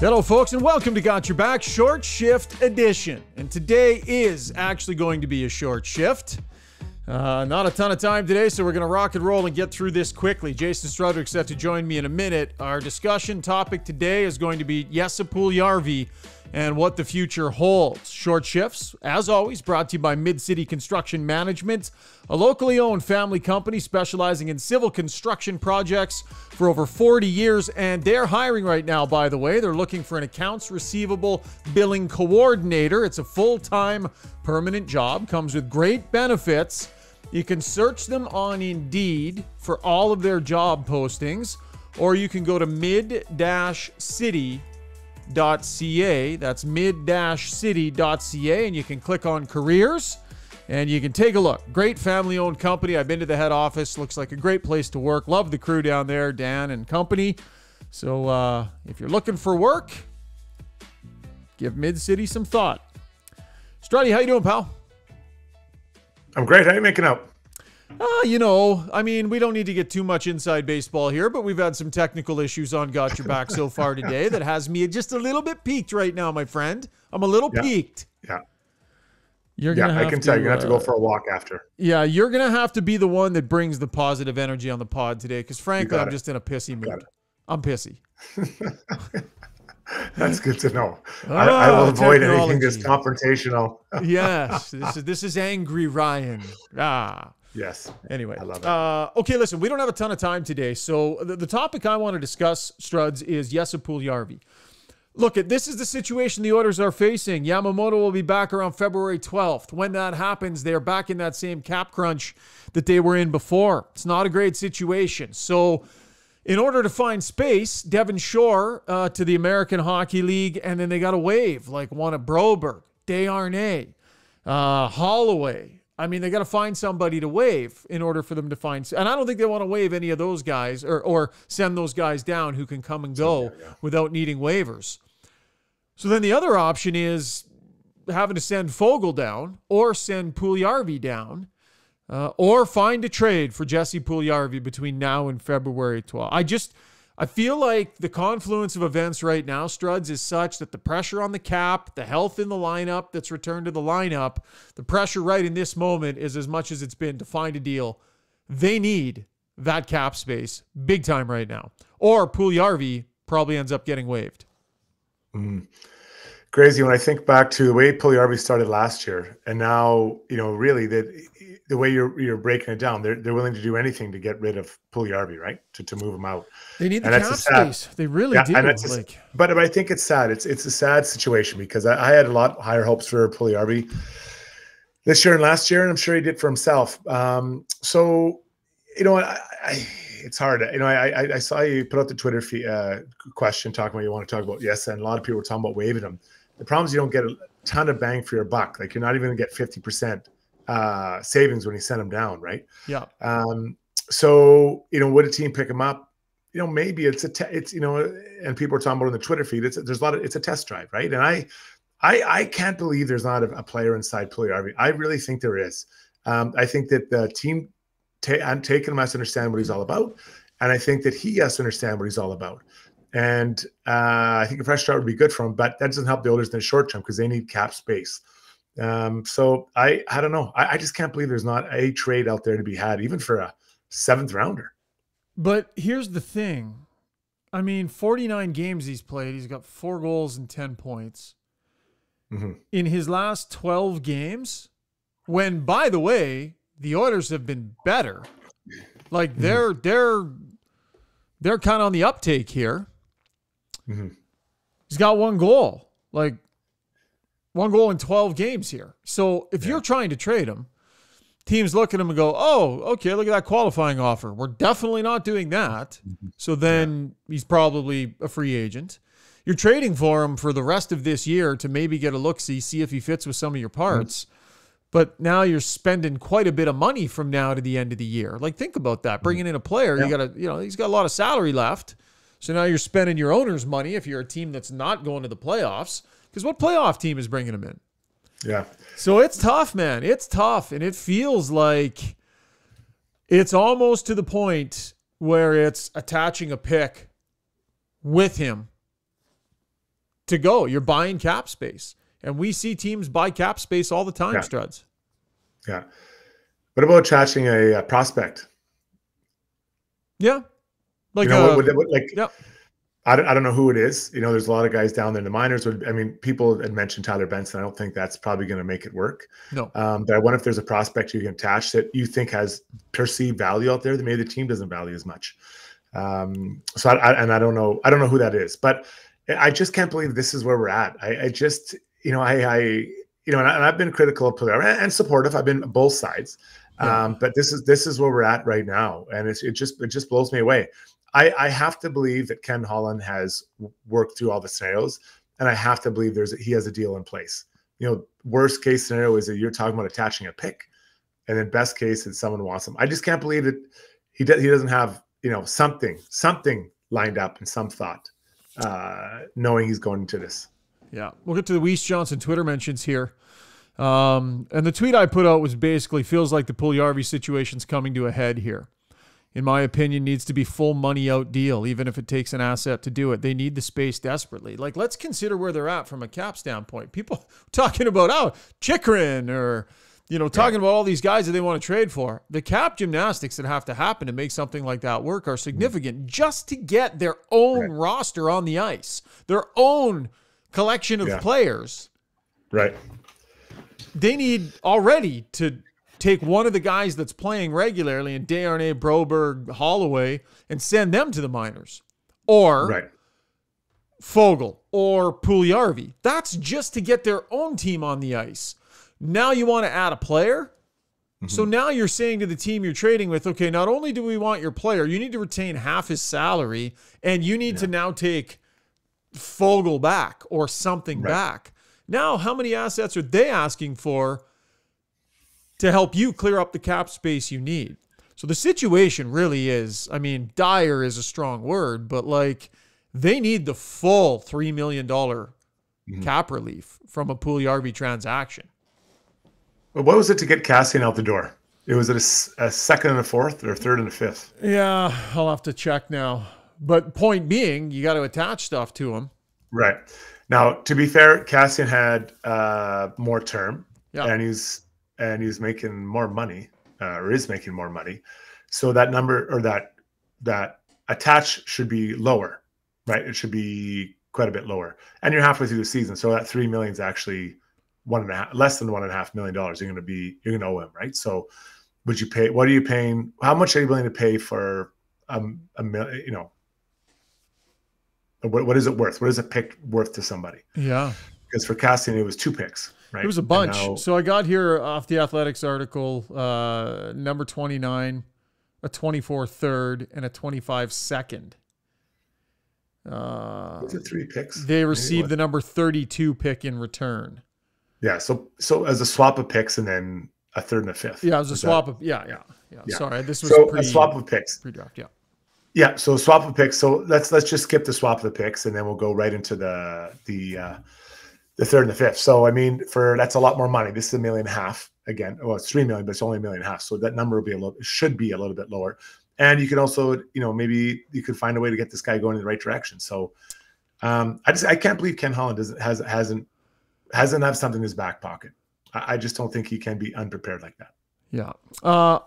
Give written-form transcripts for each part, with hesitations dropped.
Hello, folks, and welcome to Got Your Back Short Shift Edition. And today is actually going to be a short shift. Not a ton of time today, so we're going to rock and roll and get through this quickly. Jason Strudwick set to join me in a minute. Our discussion topic today is going to be Yamamotos Puljujarvi and what the future holds. Short shifts, as always, brought to you by Mid-City Construction Management, a locally owned family company specializing in civil construction projects for over 40 years. And they're hiring right now, by the way. They're looking for an accounts receivable billing coordinator. It's a full-time permanent job, comes with great benefits. You can search them on Indeed for all of their job postings, or you can go to mid-city.ca. That's mid-city.ca, and you can click on careers and you can take a look. Great family-owned company. I've been to the head office. Looks like a great place to work. Love the crew down there, Dan and company. So if you're looking for work, give Mid-City some thought. Struddy, how you doing, pal? I'm great. How are you making out? You know, I mean, we don't need to get too much inside baseball here, but we've had some technical issues on Got Your Back so far today that has me just a little bit peaked right now, my friend. I'm a little peaked. Yeah. You're gonna have I can tell you're going to have to go for a walk after. Yeah, you're going to have to be the one that brings the positive energy on the pod today because, frankly, I'm just in a pissy mood. I'm pissy. That's good to know. I will avoid technology. anything that's confrontational. Yes, this is angry Ryan. Yes. Anyway, I love it. Okay, listen, we don't have a ton of time today. So the topic I want to discuss, Struds, is Yamamotos Puljujarvi. Look, this is the situation the Oilers are facing. Yamamoto will be back around February 12th. When that happens, they're back in that same cap crunch that they were in before. It's not a great situation. So in order to find space, Devon Shore to the American Hockey League, and then they got to waive like one of Broberg, Desharnais, Holloway. I mean, they got to find somebody to waive in order for them to find. And I don't think they want to waive any of those guys or send those guys down who can come and go without needing waivers. So then the other option is having to send Foegele down or send Puljujarvi down or find a trade for Jesse Puljujarvi between now and February 12th. I feel like the confluence of events right now, Struds, is such that the pressure on the cap, the health in the lineup that's returned to the lineup, the pressure right in this moment is as much as it's been to find a deal. They need that cap space big time right now. Or Puljujarvi probably ends up getting waived. Crazy when I think back to the way Puljujarvi started last year, and now, you know, really the way you're breaking it down, they're willing to do anything to get rid of Puljujarvi, right? To move him out. They need the cap space. They really do. But I think it's sad. It's a sad situation because I had a lot higher hopes for Puljujarvi this year and last year, and I'm sure he did for himself. So, you know, it's hard. You know, I saw you put out the Twitter question talking about you want to talk about and a lot of people were talking about waiving him. The problem is you don't get a ton of bang for your buck. Like, you're not even going to get 50% savings when you send him down, right? Yeah. So, you know, would a team pick him up? You know, maybe it's you know, and people are talking about on the Twitter feed. It's a test drive, right? And I can't believe there's not a player inside Puljujarvi. I really think there is. I think that the team taking him has to understand what he's all about, and I think that he has to understand what he's all about. And I think a fresh start would be good for him, but that doesn't help the Oilers in the short term because they need cap space. So I don't know. I just can't believe there's not a trade out there to be had, even for a 7th rounder. But here's the thing. I mean, 49 games he's played. He's got 4 goals and 10 points. In his last 12 games, when, by the way, the Oilers have been better. Like, they're kind of on the uptake here. He's got 1 goal. Like, 1 goal in 12 games here. So if you're trying to trade him, teams look at him and go, oh, okay, look at that qualifying offer. We're definitely not doing that. So then he's probably a free agent. You're trading for him for the rest of this year to maybe get a look-see, see if he fits with some of your parts. But now you're spending quite a bit of money from now to the end of the year. Like, think about that. Bringing in a player, he's got a lot of salary left. So now you're spending your owner's money if you're a team that's not going to the playoffs. Because what playoff team is bringing him in? Yeah. So it's tough, man. It's tough. And it feels like it's almost to the point where it's attaching a pick with him to go. You're buying cap space. And we see teams buy cap space all the time, Struds. Yeah. What about attaching a prospect? Yeah. Like, yeah. I don't know who it is. There's a lot of guys down there in the minors. I mean, people had mentioned Tyler Benson. I don't think that's probably going to make it work. No. But I wonder if there's a prospect you can attach that you think has perceived value out there that maybe the team doesn't value as much. I don't know. I don't know who that is, but I just can't believe this is where we're at. And I've been critical of Puljujarvi and supportive. I've been both sides. But this is where we're at right now. And it just blows me away. I have to believe that Ken Holland has worked through all the scenarios, and I have to believe he has a deal in place. Worst case scenario is that you're talking about attaching a pick, and then best case is someone wants him. I just can't believe that he doesn't have something lined up and some thought, knowing he's going into this. Yeah, we'll get to the Weiss Johnson Twitter mentions here. And the tweet I put out was basically, feels like the Puljujarvi situation's coming to a head here. In my opinion, needs to be full money out deal, even if it takes an asset to do it. They need the space desperately. Like, let's consider where they're at from a cap standpoint. People talking about, Chikrin or, talking about all these guys that they want to trade for. The cap gymnastics that have to happen to make something like that work are significant just to get their own roster on the ice, their own collection of players. Right. They need already to take one of the guys that's playing regularly in Desharnais, Broberg, Holloway, and send them to the minors. Or Fogle or Puljujarvi. That's just to get their own team on the ice. Now you want to add a player? Mm-hmm. So now you're saying to the team you're trading with, okay, not only do we want your player, you need to retain half his salary, and you need to now take Fogle back or something back. Now, how many assets are they asking for to help you clear up the cap space you need? So the situation really is, dire is a strong word, but they need the full $3 million cap relief from a Puljujarvi transaction. Well, what was it to get Kassian out the door? It was a second and a fourth or a third and a fifth? Yeah, I'll have to check now. But point being, you got to attach stuff to him. Right. Now, to be fair, Kassian had more term, and he's making more money, or is making more money. So that number, or that attach should be lower, right? It should be quite a bit lower. And you're halfway through the season, so that $3 million is actually less than $1.5 million. You're gonna owe him, right? So, would you pay? What are you paying? How much are you willing to pay for a million? What is it worth? What is a pick worth to somebody? Yeah. Because for Kassian, it was 2 picks, right? It was a bunch. So I got here off the Athletics article, number 29, a 24 third, and a 25 second. Was it 3 picks? They received the number 32 pick in return. Yeah. So as a swap of picks and then a third and a fifth. Yeah, it was a swap of yeah. Sorry, this was a swap of picks. Pre-draft, yeah. Yeah, so swap of picks. So let's just skip the swap of the picks, and then we'll go right into the third and the fifth. So that's a lot more money. This is $1.5 million again. Well, it's $3 million, but it's only $1.5 million. So that number should be a little bit lower. And you can also, maybe you could find a way to get this guy going in the right direction. So I can't believe Ken Holland hasn't have something in his back pocket. I just don't think he can be unprepared like that. Yeah.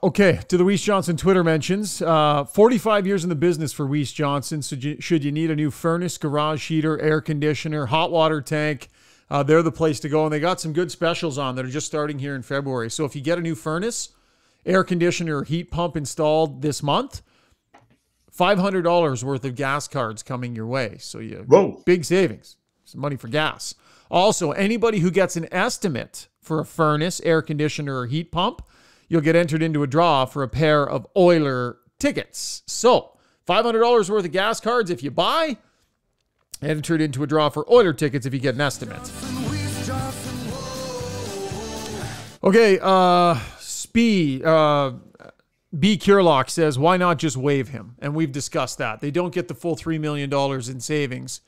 Okay. To the Weiss Johnson Twitter mentions, 45 years in the business for Weiss Johnson. So should you need a new furnace, garage heater, air conditioner, hot water tank, they're the place to go. And they got some good specials on that are just starting here in February. So if you get a new furnace, air conditioner, heat pump installed this month, $500 worth of gas cards coming your way. So big savings, some money for gas. Also, anybody who gets an estimate for a furnace, air conditioner, or heat pump, you'll get entered into a draw for a pair of Oiler tickets. So, $500 worth of gas cards if you buy, entered into a draw for Oiler tickets if you get an estimate. Okay, B. Curlock says, why not just waive him? And we've discussed that. They don't get the full $3 million in savings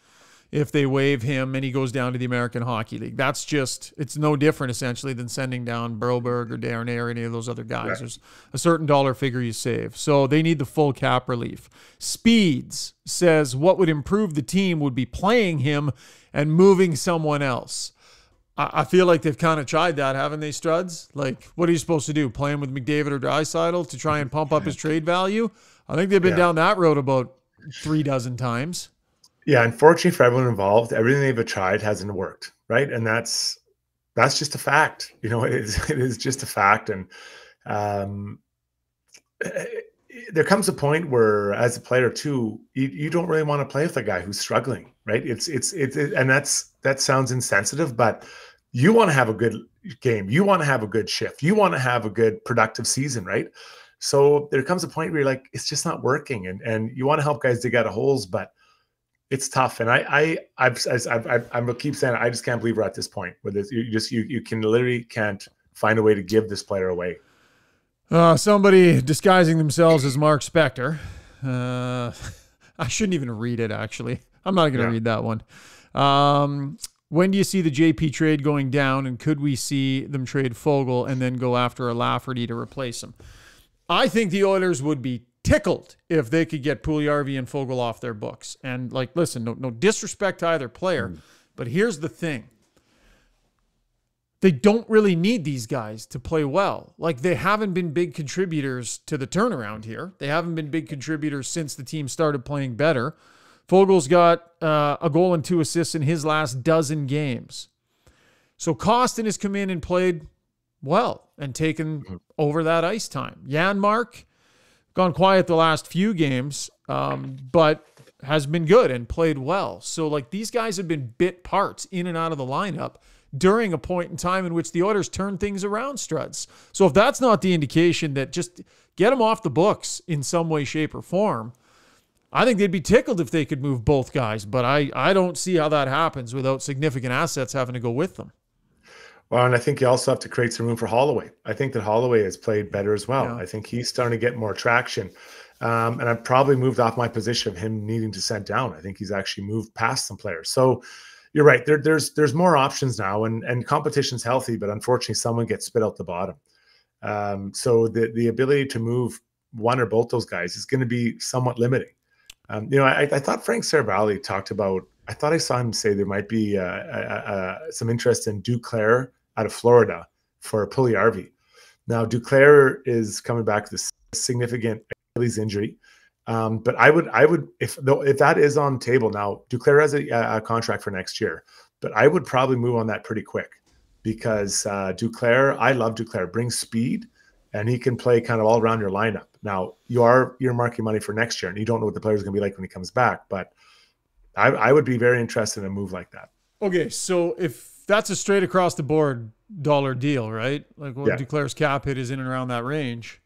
if they waive him and he goes down to the American Hockey League. That's just, it's no different essentially than sending down Broberg or Darnay or any of those other guys. Right. There's a certain dollar figure you save. So they need the full cap relief. Speeds says what would improve the team would be playing him and moving someone else. I feel like they've kind of tried that, haven't they, Struds? Like, what are you supposed to do? Play him with McDavid or Draisaitl to try and pump up his trade value? I think they've been down that road about 3 dozen times. Yeah, unfortunately for everyone involved, everything they've tried hasn't worked, right? And that's just a fact. You know, it is just a fact. And there comes a point where, as a player too, you don't really want to play with a guy who's struggling, right? And that sounds insensitive, but you want to have a good game. You want to have a good shift. You want to have a good productive season, right? So there comes a point where you're like, it's just not working, and you want to help guys dig out of holes, but it's tough. And I'm gonna keep saying it, I just can't believe we're at this point where you can literally can't find a way to give this player away. Somebody disguising themselves as Mark Spector. I shouldn't even read it, actually. I'm not going to read that one. When do you see the JP trade going down, and could we see them trade Foegele and then go after a Lafferty to replace him? I think the Oilers would be tickled if they could get Puljujarvi and Foegele off their books. And, like, listen, no disrespect to either player, but here's the thing. They don't really need these guys to play well. Like, they haven't been big contributors to the turnaround here. They haven't been big contributors since the team started playing better. Fogel's got a goal and 2 assists in his last dozen games. So Kostin has come in and played well and taken over that ice time. Janmark, gone quiet the last few games, but has been good and played well. So, like, these guys have been bit parts in and out of the lineup during a point in time in which the Oilers turn things around, Struds. So if that's not the indication that just get them off the books in some way, shape, or form, I think they'd be tickled if they could move both guys. But I don't see how that happens without significant assets having to go with them. Well, and I think you also have to create some room for Holloway. I think that Holloway has played better as well. Yeah. I think he's starting to get more traction. And I've probably moved off my position of him needing to send down. I think he's actually moved past some players. So you're right. There's more options now, and competition's healthy, but unfortunately, someone gets spit out the bottom. So the ability to move one or both those guys is going to be somewhat limiting. I thought Frank Seravalli talked about. I thought I saw him say there might be some interest in Duclair out of Florida for Puljujarvi. Now Duclair is coming back with a significant Achilles injury. But I would if that is on the table now, Duclair has a contract for next year, but I would probably move on that pretty quick because Duclair, I love Duclair, brings speed, and he can play kind of all around your lineup. Now you're marking money for next year, and you don't know what the player's going to be like when he comes back, but I would be very interested in a move like that. Okay, so if that's a straight across the board dollar deal, right? Like what Duclair's cap hit is in and around that range.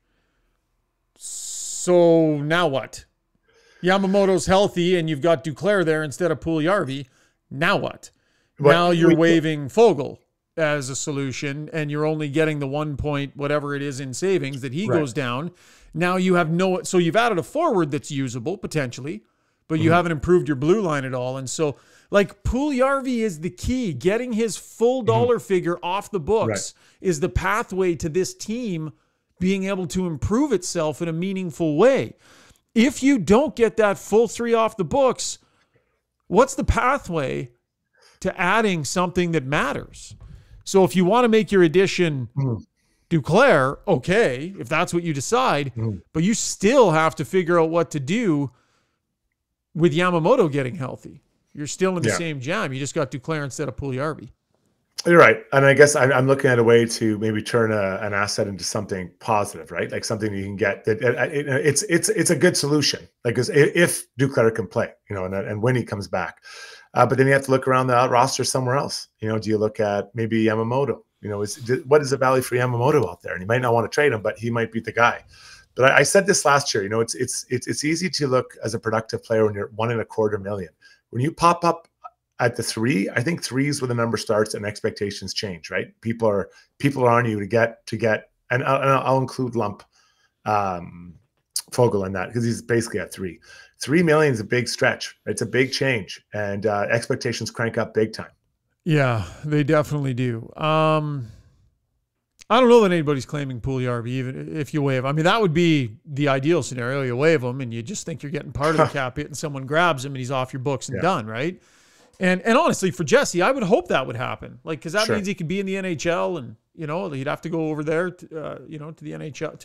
So now what? Yamamoto's healthy and you've got Duclair there instead of Puljujarvi. Now what? Now you're waiving Foegele as a solution and you're only getting the 1 point whatever it is in savings that he goes down. Now you have so you've added a forward that's usable potentially, but you haven't improved your blue line at all. And so, like, Puljujarvi is the key. Getting his full dollar figure off the books is the pathway to this team being able to improve itself in a meaningful way. If you don't get that full 3 off the books, what's the pathway to adding something that matters? So if you want to make your addition Duclair, okay, if that's what you decide, but you still have to figure out what to do with Yamamoto getting healthy. You're still in the same jam. You just got Duclair instead of Puljujarvi. You're right. And I guess I'm looking at a way to maybe turn an asset into something positive, right? Like something you can get that it's a good solution. Like if Duclair can play, and when he comes back. But then you have to look around the roster somewhere else. Do you look at maybe Yamamoto? What is the value for Yamamoto out there? And you might not want to trade him, but he might be the guy. But I said this last year, it's easy to look as a productive player when you're $1.25 million. When you pop up at the 3, I think 3 is where the number starts and expectations change, right? People are on you to get, and I'll include lump Fogle in that, because he's basically at 3. 3 million is a big stretch. It's a big change, and expectations crank up big time. Yeah, they definitely do. I don't know that anybody's claiming Puljujarvi, even if you waive. I mean, that would be the ideal scenario. You waive him, and you just think you're getting part of the cap hit, and someone grabs him, and he's off your books and done, right? And honestly, for Jesse, I would hope that would happen. Like, because that means he could be in the NHL, and he'd have to go over there, to the NHL,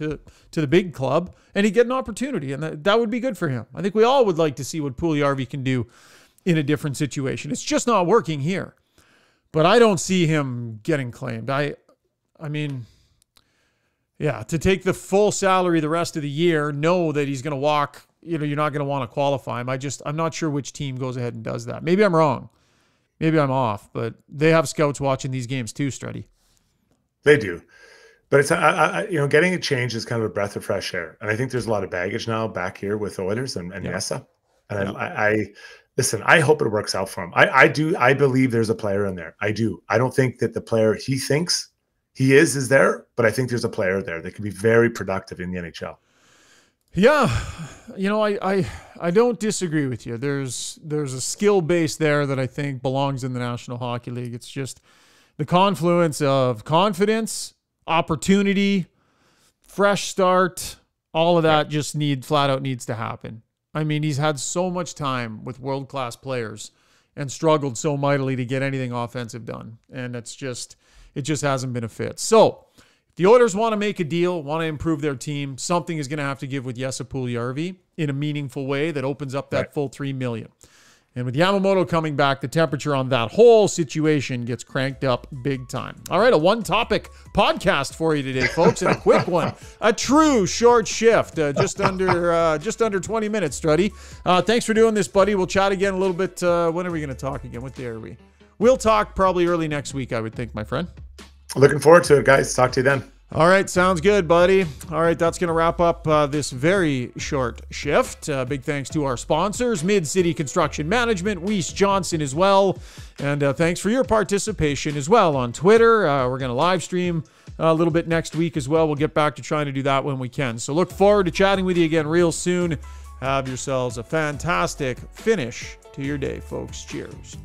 to the big club, and he'd get an opportunity, and that would be good for him. I think we all would like to see what Puljujarvi can do in a different situation. It's just not working here, but I don't see him getting claimed. I mean, yeah, to take the full salary the rest of the year, know that he's going to walk, you're not going to want to qualify him. I'm not sure which team goes ahead and does that. Maybe I'm wrong. Maybe I'm off, but they have scouts watching these games too, Struddy. They do. But it's, getting a change is kind of a breath of fresh air. And I think there's a lot of baggage now back here with Oilers and Yessa. And listen, I hope it works out for him. I believe there's a player in there. I do. I don't think that the player he thinks he is there, but I think there's a player there that could be very productive in the NHL. Yeah, I don't disagree with you. There's a skill base there that I think belongs in the National Hockey League. It's just the confluence of confidence, opportunity, fresh start, all of that just flat out needs to happen. I mean, he's had so much time with world-class players and struggled so mightily to get anything offensive done, and it just hasn't been a fit. So, if the Oilers want to make a deal, want to improve their team, something is going to have to give with Jesse Puljujarvi in a meaningful way that opens up that full $3 million. And with Yamamoto coming back, the temperature on that whole situation gets cranked up big time. All right, a one-topic podcast for you today, folks, and a quick one. A true short shift, just under 20 minutes, Struddy. Thanks for doing this, buddy. We'll chat again a little bit. When are we going to talk again? What day are we? We'll talk probably early next week, I would think, my friend. Looking forward to it, guys. Talk to you then. All right, sounds good, buddy. All right, that's going to wrap up this very short shift. Big thanks to our sponsors, Mid-City Construction Management, Weiss Johnson as well. And thanks for your participation as well on Twitter. We're going to live stream a little bit next week as well. We'll get back to trying to do that when we can. So look forward to chatting with you again real soon. Have yourselves a fantastic finish to your day, folks. Cheers.